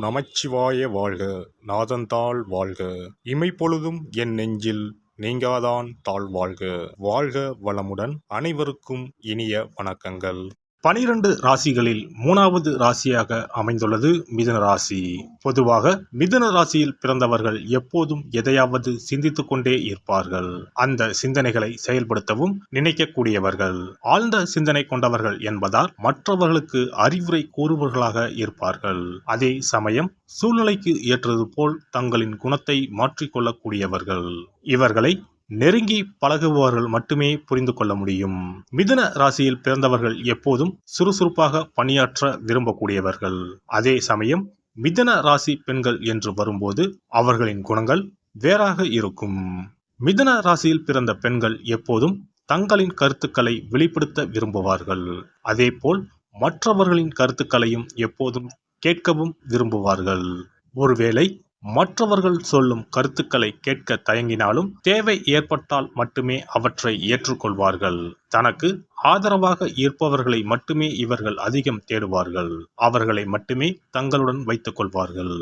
நமச்சிவாய வாழ்க. நாதன்தாள் வாழ்க. இமைப்பொழுதும் என் நெஞ்சில் நீங்காதான் தாழ் வாழ்க. வாழ்க வளமுடன். அனைவருக்கும் இனிய வணக்கங்கள். 12 ராசிகளில் 3வது ராசியாக அமைந்துள்ளது மிதுன ராசி. பொதுவாக மிதுன ராசியில் பிறந்தவர்கள் எப்போதும் எதையாவது சிந்தித்துக் கொண்டே இருப்பார்கள். அந்த சிந்தனைகளை செயல்படுத்தவும் நினைக்கக்கூடியவர்கள், ஆழ்ந்த சிந்தனை கொண்டவர்கள் என்பதால் மற்றவர்களுக்கு அறிவுரை கூறுபவர்களாக இருப்பார்கள். அதே சமயம் சூழ்நிலைக்கு ஏற்றது போல் தங்களின் குணத்தை மாற்றிக்கொள்ளக்கூடியவர்கள். இவர்களை நெருங்கி பழகுபவர்கள் மட்டுமே புரிந்து கொள்ள முடியும். மிதுன ராசியில் பிறந்தவர்கள் எப்போதும் சுறுசுறுப்பாக பணியாற்ற விரும்பக்கூடியவர்கள். அதே சமயம் மிதுன ராசி பெண்கள் என்று வரும்போது அவர்களின் குணங்கள் வேறாக இருக்கும். மிதுன ராசியில் பிறந்த பெண்கள் எப்போதும் தங்களின் கருத்துக்களை வெளிப்படுத்த விரும்புவார்கள். அதேபோல் மற்றவர்களின் கருத்துக்களையும் எப்போதும் கேட்கவும் விரும்புவார்கள். ஒருவேளை மற்றவர்கள் சொல்லும் கருத்துக்களை கேட்க தயங்கினாலும் தேவை ஏற்பட்டால் மட்டுமே அவற்றை ஏற்றுக்கொள்வார்கள். தனக்கு ஆதரவாக இருப்பவர்களை மட்டுமே இவர்கள் அதிகம் தேடுவார்கள். அவர்களை மட்டுமே தங்களுடன் வைத்துக் கொள்வார்கள்.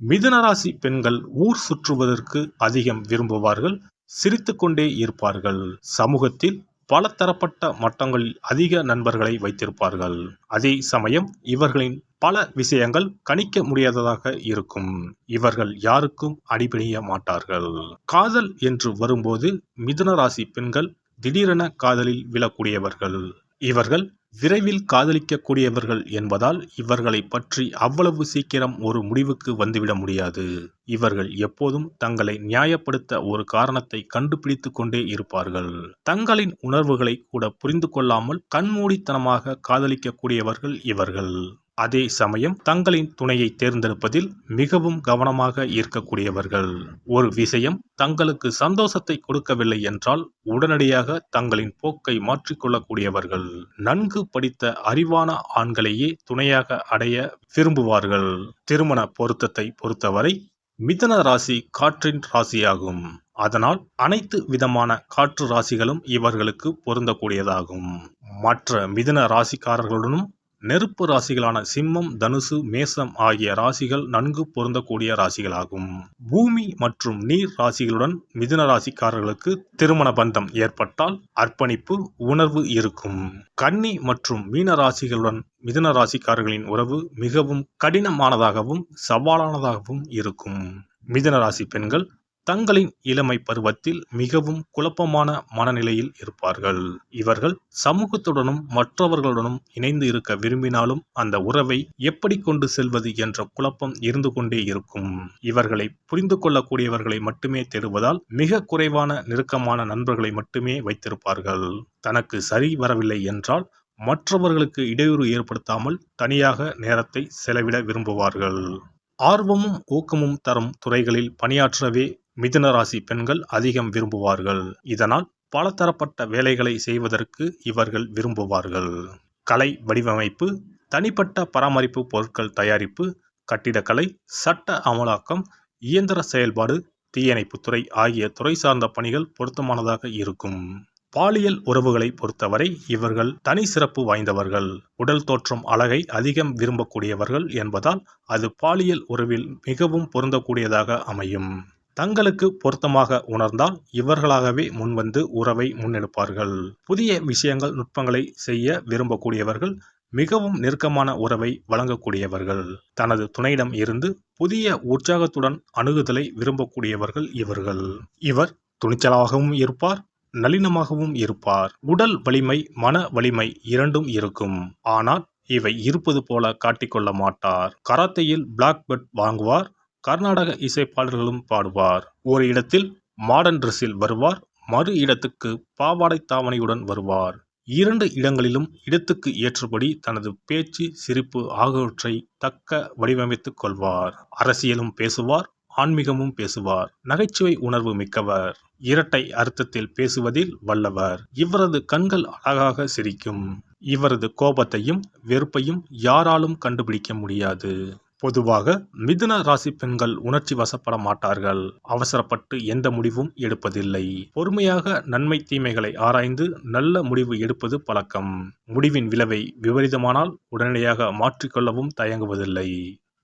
மிதுனராசி பெண்கள் ஊர் சுற்றுவதற்கு அதிகம் விரும்புவார்கள். சிரித்துக்கொண்டே இருப்பார்கள். சமூகத்தில் பல தரப்பட்ட மட்டங்களில் அதிக நண்பர்களை வைத்திருப்பார்கள். அதே சமயம் இவர்களின் பல விஷயங்கள் கணிக்க முடியாததாக இருக்கும். இவர்கள் யாருக்கும் அடிபணிய மாட்டார்கள். காதல் என்று வரும்போது மிதுன ராசி பெண்கள் திடீரென காதலில் விழக்கூடியவர்கள். இவர்கள் விரைவில் காதலிக்கக்கூடியவர்கள் என்பதால் இவர்களை பற்றி அவ்வளவு சீக்கிரம் ஒரு முடிவுக்கு வந்துவிட முடியாது. இவர்கள் எப்போதும் தங்களை நியாயப்படுத்த ஒரு காரணத்தை கண்டுபிடித்து கொண்டே இருப்பார்கள். தங்களின் உணர்வுகளை கூட புரிந்து கொள்ளாமல் கண்மூடித்தனமாக காதலிக்கக்கூடியவர்கள் இவர்கள். அதே சமயம் தங்களின் துணையை தேர்ந்தெடுப்பதில் மிகவும் கவனமாக இருக்கக்கூடியவர்கள். ஒரு விஷயம் தங்களுக்கு சந்தோஷத்தை கொடுக்கவில்லை என்றால் உடனடியாக தங்களின் போக்கை மாற்றிக்கொள்ளக்கூடியவர்கள். நன்கு படித்த அறிவான ஆண்களையே துணையாக அடைய விரும்புவார்கள். திருமண பொருத்தத்தை பொறுத்தவரை மிதுன ராசி காற்றின் ராசியாகும். அதனால் அனைத்து விதமான காற்று ராசிகளும் இவர்களுக்கு பொருந்தக்கூடியதாகும். மற்ற மிதுன ராசிக்காரர்களுடனும் நெருப்பு ராசிகளான சிம்மம், தனுசு, மேசம் ஆகிய ராசிகள் நன்கு பொருந்தக்கூடிய ராசிகளாகும். பூமி மற்றும் நீர் ராசிகளுடன் மிதுன ராசிக்காரர்களுக்கு திருமண பந்தம் ஏற்பட்டால் அர்ப்பணிப்பு உணர்வு இருக்கும். கன்னி மற்றும் மீன ராசிகளுடன் மிதுன ராசிக்காரர்களின் உறவு மிகவும் கடினமானதாகவும் சவாலானதாகவும் இருக்கும். மிதுன ராசி பெண்கள் தங்களின் இளமை பருவத்தில் மிகவும் குழப்பமான மனநிலையில் இருப்பார்கள். இவர்கள் சமூகத்துடனும் மற்றவர்களுடனும் இணைந்து இருக்க விரும்பினாலும் அந்த உறவை எப்படி கொண்டு செல்வது என்ற குழப்பம் இருந்து கொண்டே இருக்கும். இவர்களை புரிந்து கொள்ளக்கூடியவர்களை மட்டுமே தேடுவதால் மிக குறைவான நெருக்கமான நண்பர்களை மட்டுமே வைத்திருப்பார்கள். தனக்கு சரி வரவில்லை என்றால் மற்றவர்களுக்கு இடையூறு ஏற்படுத்தாமல் தனியாக நேரத்தை செலவிட விரும்புவார்கள். ஆர்வமும் ஊக்கமும் தரும் துறைகளில் பணியாற்றவே மிதுன ராசி பெண்கள் அதிகம் விரும்புவார்கள். இதனால் பலதரப்பட்ட வேலைகளை செய்வதற்கு இவர்கள் விரும்புவார்கள். கலை வடிவமைப்பு, தனிப்பட்ட பராமரிப்பு பொருட்கள் தயாரிப்பு, கட்டிடக்கலை, சட்ட அமலாக்கம், இயந்திர செயல்பாடு, தீயணைப்புத்துறை ஆகிய துறை சார்ந்த பணிகள் பொருத்தமானதாக இருக்கும். பாலியல் உறவுகளை பொறுத்தவரை இவர்கள் தனி சிறப்பு வாய்ந்தவர்கள். உடல் தோற்றம் அழகை அதிகம் விரும்பக்கூடியவர்கள் என்பதால் அது பாலியல் உறவில் மிகவும் பொருந்தக்கூடியதாக அமையும். தங்களுக்கு பொருத்தமாக உணர்ந்தால் இவர்களாகவே முன்வந்து உறவை முன்னெடுப்பார்கள். புதிய விஷயங்கள், நுட்பங்களை செய்ய விரும்பக்கூடியவர்கள். மிகவும் நெருக்கமான உறவை வழங்கக்கூடியவர்கள். தனது துணையிடம் இருந்து புதிய உற்சாகத்துடன் அணுகுதலை விரும்பக்கூடியவர்கள் இவர்கள். இவர் துணிச்சலாகவும் இருப்பார், நளினமாகவும் இருப்பார். உடல் வலிமை, மன வலிமை இரண்டும் இருக்கும். ஆனால் இவை இருப்பது போல காட்டிக்கொள்ள மாட்டார். கராத்தையில் பிளாக் பெல்ட் வாங்குவார். கர்நாடக இசைப்பாடல்களும் பாடுவார். ஒரு இடத்தில் மாடர்ன் டிரெஸ்ஸில் வருவார், மறு இடத்துக்கு பாவாடை தாவணியுடன் வருவார். 2 இடங்களிலும் இடத்துக்கு ஏற்றபடி தனது பேச்சு, சிரிப்பு ஆகியவற்றை தக்க வடிவமைத்துக் கொள்வார். அரசியலும் பேசுவார், ஆன்மீகமும் பேசுவார். நகைச்சுவை உணர்வு மிக்கவர். இரட்டை அர்த்தத்தில் பேசுவதில் வல்லவர். இவரது கண்கள் அழகாக சிரிக்கும். இவரது கோபத்தையும் வெறுப்பையும் யாராலும் கண்டுபிடிக்க முடியாது. பொதுவாக மிதுன ராசி பெண்கள் உணர்ச்சி வசப்பட மாட்டார்கள். அவசரப்பட்டு எந்த முடிவும் எடுப்பதில்லை. பொறுமையாக நன்மை தீமைகளை ஆராய்ந்து நல்ல முடிவு எடுப்பது பழக்கம். முடிவின் விளைவை விபரீதமானால் உடனடியாக மாற்றிக்கொள்ளவும் தயங்குவதில்லை.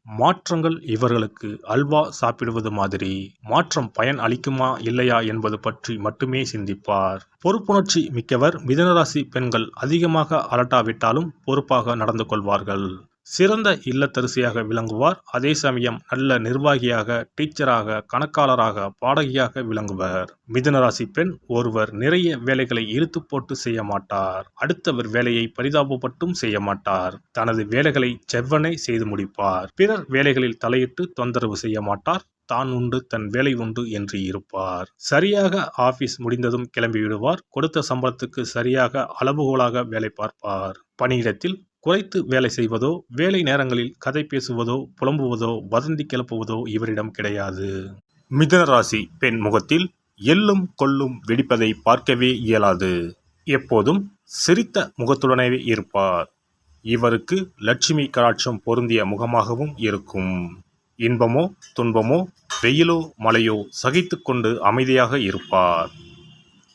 மாற்றங்கள் இவர்களுக்கு அல்வா சாப்பிடுவது மாதிரி. மாற்றம் பயன் அளிக்குமா இல்லையா என்பது பற்றி மட்டுமே சிந்திப்பார். பொறுப்புணர்ச்சி மிக்கவர். மிதுனராசி பெண்கள் அதிகமாக அலட்டாவிட்டாலும் பொறுப்பாக நடந்து கொள்வார்கள். சிறந்த இல்லத்தரசியாக விளங்குவார். அதே சமயம் நல்ல நிர்வாகியாக, டீச்சராக, கணக்காளராக, பாடகியாக விளங்குவர். மிதுனராசி பெண் ஒருவர் நிறைய வேலைகளை இழுத்து போட்டு செய்ய மாட்டார். அடுத்தவர் வேலையை பரிதாபப்பட்டும் செய்ய மாட்டார். தனது வேலைகளை செவ்வனே செய்து முடிப்பார். பிறர் வேலைகளில் தலையிட்டு தொந்தரவு செய்ய மாட்டார். தான் உண்டு தன் வேலை உண்டு என்று இருப்பார். சரியாக ஆபீஸ் முடிந்ததும் கிளம்பி விடுவார். கொடுத்த சம்பளத்துக்கு சரியாக அளவுகோலாக வேலை பார்ப்பார். பணியிடத்தில் குறைத்து வேலை செய்வதோ, வேலை நேரங்களில் கதை பேசுவதோ, புலம்புவதோ, வதந்தி கிளப்புவதோ இவரிடம் கிடையாது. மிதுன ராசி பெண் முகத்தில் எள்ளும் கொள்ளும் வெடிப்பதை பார்க்கவே இயலாது. எப்போதும் சிரித்த முகத்துடனே இருப்பார். இவருக்கு லட்சுமி கடாட்சம் பொருந்திய முகமாகவும் இருக்கும். இன்பமோ துன்பமோ வெயிலோ மழையோ சகித்து கொண்டு அமைதியாக இருப்பார்.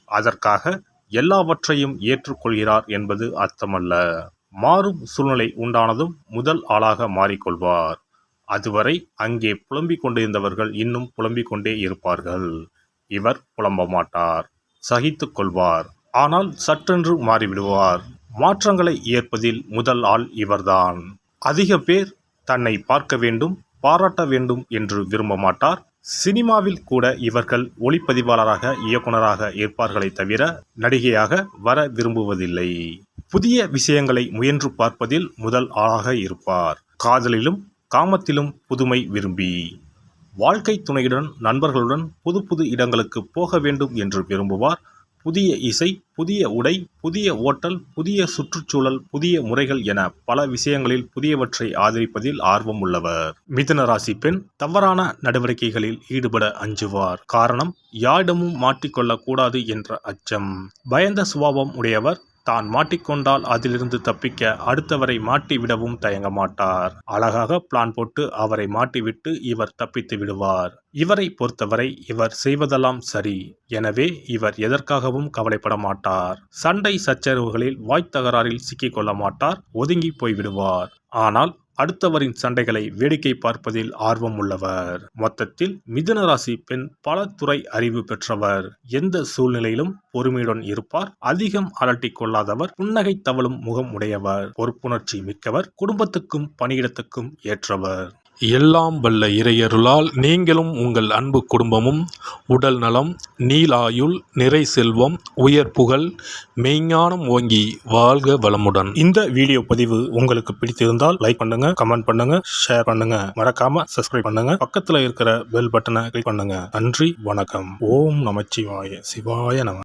அதற்காக எல்லாவற்றையும் ஏற்றுக்கொள்கிறார் என்பது அர்த்தமல்ல. மாறும் சூழ்நிலை உண்டானதும் முதல் ஆளாக மாறிக்கொள்வார். அதுவரை அங்கே புலம்பிக் கொண்டிருந்தவர்கள் இன்னும் புலம்பிக் கொண்டே இருப்பார்கள். இவர் புலம்ப மாட்டார், சகித்து கொள்வார். ஆனால் சற்றென்று மாறிவிடுவார். மாற்றங்களை ஏற்பதில் முதல் ஆள் இவர்தான். அதிக பேர் தன்னை பார்க்க வேண்டும், பாராட்ட வேண்டும் என்று விரும்ப மாட்டார். சினிமாவில் கூட இவர்கள் ஒளிப்பதிவாளராக, இயக்குனராக இருப்பார்களே தவிர நடிகையாக வர விரும்புவதில்லை. புதிய விஷயங்களை முயன்று பார்ப்பதில் முதல் ஆளாக இருப்பார். காதலிலும் காமத்திலும் புதுமை விரும்பி, வாழ்க்கை துணையுடன் நண்பர்களுடன் புது புது இடங்களுக்கு போக வேண்டும் என்று விரும்புவார். புதிய இசை, புதிய உடை, புதிய ஓட்டல், புதிய சுற்றுச்சூழல், புதிய முறைகள் என பல விஷயங்களில் புதியவற்றை ஆதரிப்பதில் ஆர்வம் உள்ளவர். மிதுன ராசி பெண் தவறான நடவடிக்கைகளில் ஈடுபட அஞ்சுவார். காரணம், யாரிடமும் மாட்டிக்கொள்ளக் கூடாது என்ற அச்சம். பயந்த சுபாவம் உடையவர். தான் மாட்டிக்கொண்டால் அதிலிருந்து தப்பிக்க அடுத்தவரை மாட்டி விடவும் தயங்க மாட்டார். அழகாக பிளான் போட்டு அவரை மாட்டிவிட்டு இவர் தப்பித்து விடுவார். இவரை பொறுத்தவரை இவர் செய்வதெல்லாம் சரி. எனவே இவர் எதற்காகவும் கவலைப்பட மாட்டார். சண்டை சச்சரவுகளில் வாய்த்தகராறில் சிக்கிக்கொள்ள மாட்டார். ஒதுங்கி போய்விடுவார். ஆனால் அடுத்தவரின் சண்டைகளை வேடிக்கை பார்ப்பதில் ஆர்வம் உள்ளவர். மொத்தத்தில் மிதுன ராசி பெண் பல துறை அறிவு பெற்றவர். எந்த சூழ்நிலையிலும் பொறுமையுடன் இருப்பார். அதிகம் அலட்டிக் கொள்ளாதவர். புன்னகை தவழும் முகம் உடையவர். பொறுப்புணர்ச்சி மிக்கவர். குடும்பத்துக்கும் பணியிடத்துக்கும் ஏற்றவர். எல்லாம் வல்ல இறையருளால் நீங்களும் உங்கள் அன்பு குடும்பமும் உடல் நலம், நீலாயுள், நிறை செல்வம், உயர் புகழ், மெய்ஞானம் ஓங்கி வாழ்க வளமுடன். இந்த வீடியோ பதிவு உங்களுக்கு பிடித்திருந்தால் லைக் பண்ணுங்க, கமெண்ட் பண்ணுங்க, ஷேர் பண்ணுங்க. மறக்காம சப்ஸ்கிரைப் பண்ணுங்க. பக்கத்துல இருக்கிற பெல் பட்டனை கிளிக் பண்ணுங்க. நன்றி, வணக்கம். ஓம் நமச்சிவாய. சிவாய நம.